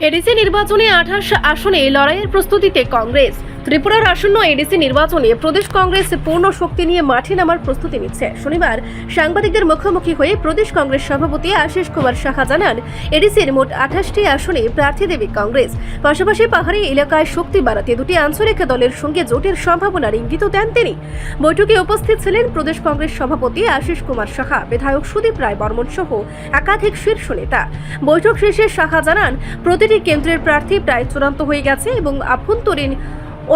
ADC নির্বাচনে 28 আসনে লড়াইয়ের প্রস্তুতিতে কংগ্রেস। ত্রিপুরার আসন্ন এডিসি নির্বাচনে প্রদেশ কংগ্রেস পূর্ণ শক্তি নিয়ে মাঠে নামার প্রস্তুতি নিচ্ছে। শনিবার সাংবাদিকদের মুখোমুখি হয়ে প্রদেশ কংগ্রেস সভাপতি আশিস কুমার সাহা জানান, এডিসির মোট 28টি আসনে প্রার্থী দেবে কংগ্রেস। পাশাপাশি পাহাড়ি এলাকায় শক্তি বাড়াতে দুটি আঞ্চলিক দলের সঙ্গে জোটের সম্ভাবনার ইঙ্গিত দেন তিনি। বৈঠকে উপস্থিত ছিলেন প্রদেশ কংগ্রেস সভাপতি আশিস কুমার সাহা, বিধায়ক সুদীপ রায় বর্মন সহ একাধিক শীর্ষ নেতা। বৈঠক শেষে সাহা জানান, প্রতিটি কেন্দ্রের প্রার্থী প্রায় চূড়ান্ত হয়ে গেছে এবং আভ্যন্তরীণ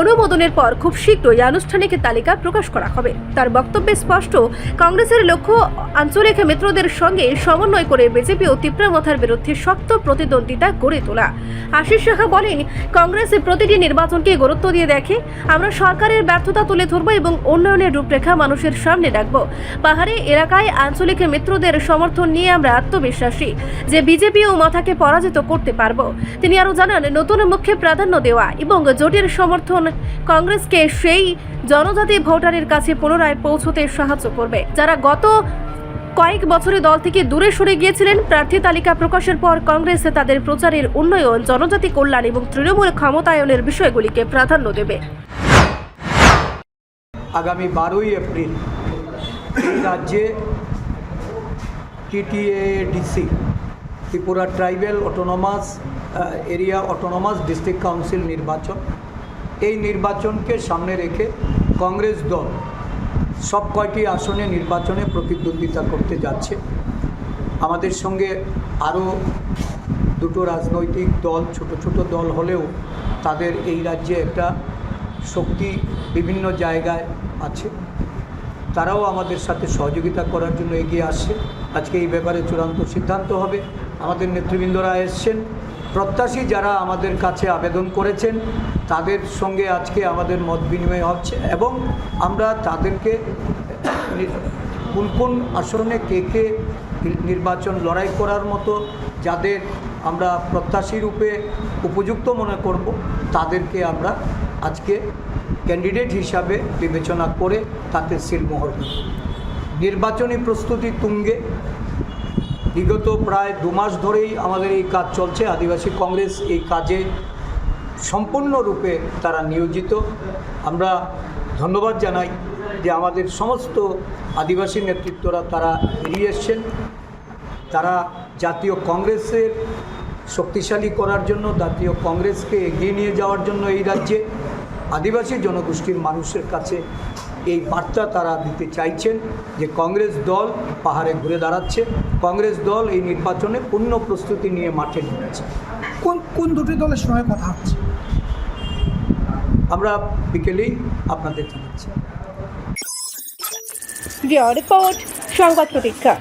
অনুমোদনের পর খুব শীঘ্রই আনুষ্ঠানিক তালিকা প্রকাশ করা হবে। তার বক্তব্যে স্পষ্ট, কংগ্রেসের লক্ষ্য আঞ্চলিক মিত্রদের সঙ্গে সমন্বয় করে বিজেপি ও তীব্রমথার বিরুদ্ধে শক্ত প্রতিদ্বন্দ্বিতা গড়ে তোলা। আশিস সাহা বলেন, কংগ্রেস প্রতিটি নির্বাচনকে গুরুত্ব দিয়ে দেখে। আমরা সরকারের ব্যর্থতা তুলে ধরব এবং উন্নয়নের রূপরেখা মানুষের সামনে রাখব। পাহাড়ি এলাকায় আঞ্চলিক মিত্রদের সমর্থন নিয়ে আমরা আত্মবিশ্বাসী যে বিজেপি ও মাথাকে পরাজিত করতে পারব। তিনি আরও জানান, নতুন মুখে প্রাধান্য দেওয়া এবং জোটের সমর্থন কংগ্রেসকে সেই জনজাতি ভোটারের কাছে পুনরায় পৌঁছতে সাহায্য করবে যারা গত কয়েক বছরে দল থেকে দূরে সরে গিয়েছিলেন। প্রার্থী তালিকা প্রকাশের পর কংগ্রেস তাদের প্রচারের উন্নয়ন, জনজাতি কল্যাণ এবং তৃণমূল ক্ষমতায়নের বিষয়গুলিকে প্রাধান্য দেবে। আগামী 12ই এপ্রিল এই রাজ্যে TTADC Tripura tribal autonomous area autonomous district council নির্বাচন, এই নির্বাচনকে সামনে রেখে কংগ্রেস দল সব কয়টি আসনে নির্বাচনে প্রতিদ্বন্দ্বিতা করতে যাচ্ছে। আমাদের সঙ্গে আরও দুটো রাজনৈতিক দল, ছোট ছোট দল হলেও তাদের এই রাজ্যে একটা শক্তি বিভিন্ন জায়গায় আছে, তারাও আমাদের সাথে সহযোগিতা করার জন্য এগিয়ে আসছে। আজকে এই ব্যাপারে চূড়ান্ত সিদ্ধান্ত হবে। আমাদের নেতৃবৃন্দরা এসছেন, প্রত্যাশী যারা আমাদের কাছে আবেদন করেছেন তাদের সঙ্গে আজকে আমাদের মত বিনিময় হচ্ছে এবং আমরা তাদেরকে কোন কোন আসনে কে নির্বাচন লড়াই করার মতো যাদের আমরা প্রত্যাশী রূপে উপযুক্ত মনে করব তাদেরকে আমরা আজকে ক্যান্ডিডেট হিসাবে বিবেচনা করে তাতে সিলমোহর দেব। নির্বাচনী প্রস্তুতি তুঙ্গে। বিগত প্রায় 2 মাস ধরেই আমাদের এই কাজ চলছে। আদিবাসী কংগ্রেস এই কাজে সম্পূর্ণরূপে তারা নিয়োজিত। আমরা ধন্যবাদ জানাই যে আমাদের সমস্ত আদিবাসী নেতৃত্বরা তারা এগিয়ে এসছেন। তারা জাতীয় কংগ্রেসের শক্তিশালী করার জন্য, জাতীয় কংগ্রেসকে এগিয়ে নিয়ে যাওয়ার জন্য এই রাজ্যে আদিবাসী জনগোষ্ঠীর মানুষের কাছে এই বার্তা তারা দিতে চাইছেন যে কংগ্রেস দল পাহাড়ে ঘুরে দাঁড়াচ্ছে, কংগ্রেস দল এই নির্বাচনে পূর্ণ প্রস্তুতি নিয়ে মাঠে নেমেছে। কোন দুটি দলের সঙ্গে কথা হচ্ছে আমরা বিকেলেই আপনাদের জানাচ্ছি। রিপোর্ট সংবাদ প্রতীক্ষা।